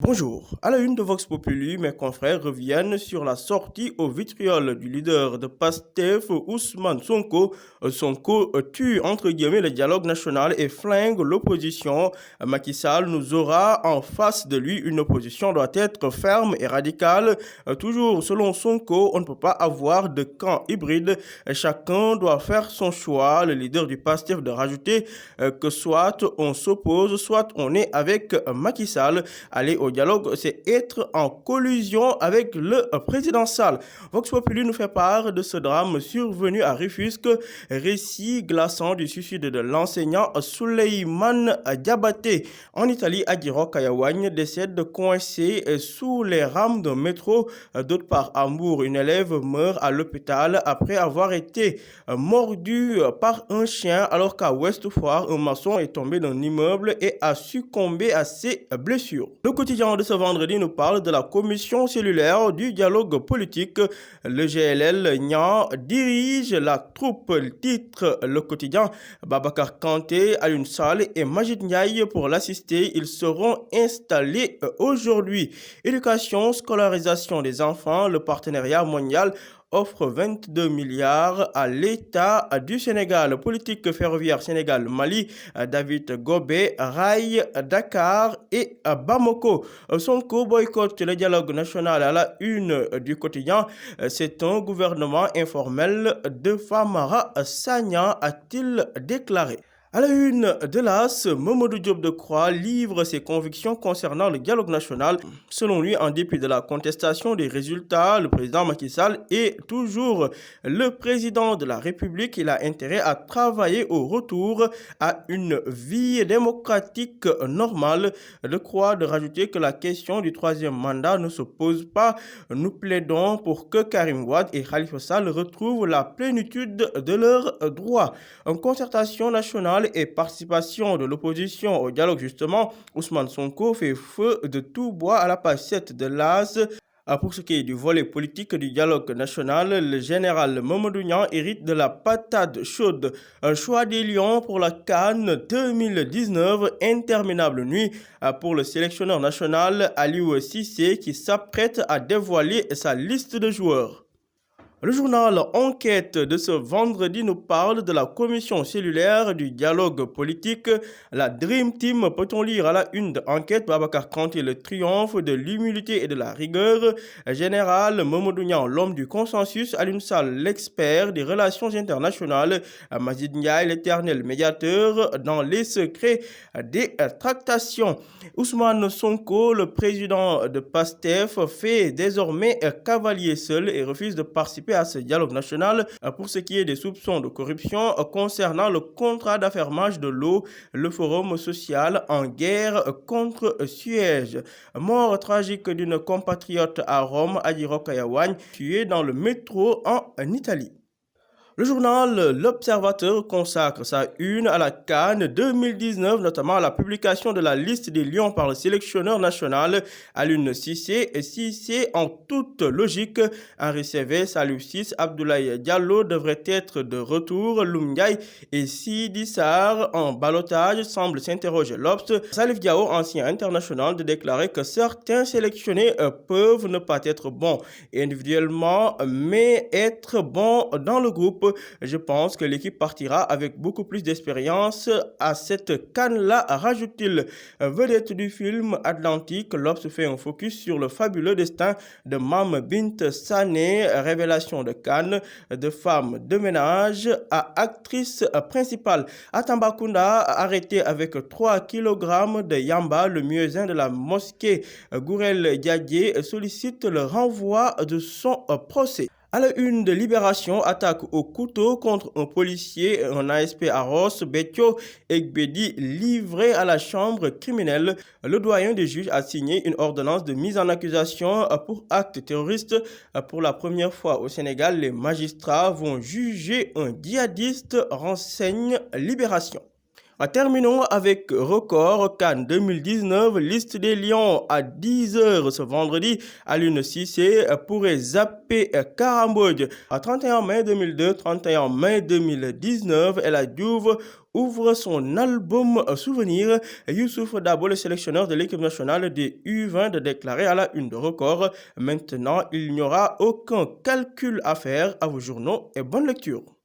Bonjour. À la une de Vox Populi, mes confrères reviennent sur la sortie au vitriol du leader de PASTEF, Ousmane Sonko. Sonko tue entre guillemets le dialogue national et flingue l'opposition. Macky Sall nous aura en face de lui. Une opposition doit être ferme et radicale. Toujours selon Sonko, on ne peut pas avoir de camp hybride. Chacun doit faire son choix. Le leader du PASTEF de rajouter que soit on s'oppose, soit on est avec Macky Sall. Aller au dialogue, c'est être en collusion avec le président Sall. Vox Populi nous fait part de ce drame survenu à Rufisque, récit glaçant du suicide de l'enseignant Souleymane Diabaté. En Italie, Adiro Kayawagne décède coincé sous les rames d'un métro. D'autre part, à Hambourg, une élève meurt à l'hôpital après avoir été mordue par un chien, alors qu'à Westfoire, un maçon est tombé d'un immeuble et a succombé à ses blessures. Le quotidien de ce vendredi nous parle de la commission cellulaire du dialogue politique. Le GLL Nian dirige la troupe. Titre le quotidien. Babacar Kanté, Alioune Sall et Majid Ndiaye pour l'assister. Ils seront installés aujourd'hui. Éducation, scolarisation des enfants, le partenariat mondial offre 22 milliards à l'État du Sénégal. Politique ferroviaire Sénégal-Mali, David Gobé, Rail, Dakar et Bamako. Sonko boycotte le dialogue national à la une du quotidien. C'est un gouvernement informel de Famara Sagna, a-t-il déclaré. À la une de l'AS, Mamadou Diop Decroix livre ses convictions concernant le dialogue national. Selon lui, en dépit de la contestation des résultats, le président Macky Sall est toujours le président de la République. Il a intérêt à travailler au retour à une vie démocratique normale. Decroix de rajouter que la question du troisième mandat ne se pose pas. Nous plaidons pour que Karim Wade et Khalifa Sall retrouvent la plénitude de leurs droits. En concertation nationale et participation de l'opposition au dialogue, justement, Ousmane Sonko fait feu de tout bois à la page 7 de l'AS. Pour ce qui est du volet politique du dialogue national, le général Mamadou Niang hérite de la patate chaude. Un choix des Lions pour la CAN 2019, interminable nuit pour le sélectionneur national Aliou Cissé qui s'apprête à dévoiler sa liste de joueurs. Le journal Enquête de ce vendredi nous parle de la commission cellulaire du dialogue politique. La Dream Team, peut-on lire à la une d'Enquête, Babacar Kanté, le triomphe de l'humilité et de la rigueur. Général Mamadou Niang, l'homme du consensus. Alioune Sall, l'expert des relations internationales. Majid Ndiaye, l'éternel médiateur dans les secrets des tractations. Ousmane Sonko, le président de PASTEF, fait désormais cavalier seul et refuse de participer à ce dialogue national pour ce qui est des soupçons de corruption concernant le contrat d'affermage de l'eau, le forum social en guerre contre Suez. Mort tragique d'une compatriote à Rome, Adiro Kayawagne, tuée dans le métro en Italie. Le journal L'Observateur consacre sa une à la CAN 2019, notamment à la publication de la liste des Lions par le sélectionneur national Alioune Cissé. Cissé, en toute logique, Henri Saivet, Salou Ciss, Abdoulaye Diallo devraient être de retour. Loum Ndiaye et Sidi Sarr en ballottage, semble s'interroger l'Obs. Salif Diao, ancien international, de déclarer que certains sélectionnés peuvent ne pas être bons individuellement, mais être bons dans le groupe. Je pense que l'équipe partira avec beaucoup plus d'expérience à cette CAN-là, rajoute-t-il. Vedette du film Atlantique, l'Obs fait un focus sur le fabuleux destin de Mam Bint Sané, révélation de CAN, de femme de ménage à actrice principale. À Tambacounda, arrêté avec 3 kg de yamba, le muezzin de la mosquée Gourel Diadier sollicite le renvoi de son procès. À la une de Libération, attaque au couteau contre un policier, un ASP à Ross, Betio Egbedi, livré à la chambre criminelle. Le doyen des juges a signé une ordonnance de mise en accusation pour acte terroriste. Pour la première fois au Sénégal, les magistrats vont juger un djihadiste, renseigne Libération. Terminons avec record CAN 2019, liste des Lions à 10 heures ce vendredi. Aliou Cissé pourrait zapper Karambodj. À 31 mai 2002, 31 mai 2019, El Hadji Diouf ouvre son album souvenir. Youssouf Dabo, le sélectionneur de l'équipe nationale des U20, de déclarer à la une de record: maintenant, il n'y aura aucun calcul à faire. À vos journaux et bonne lecture.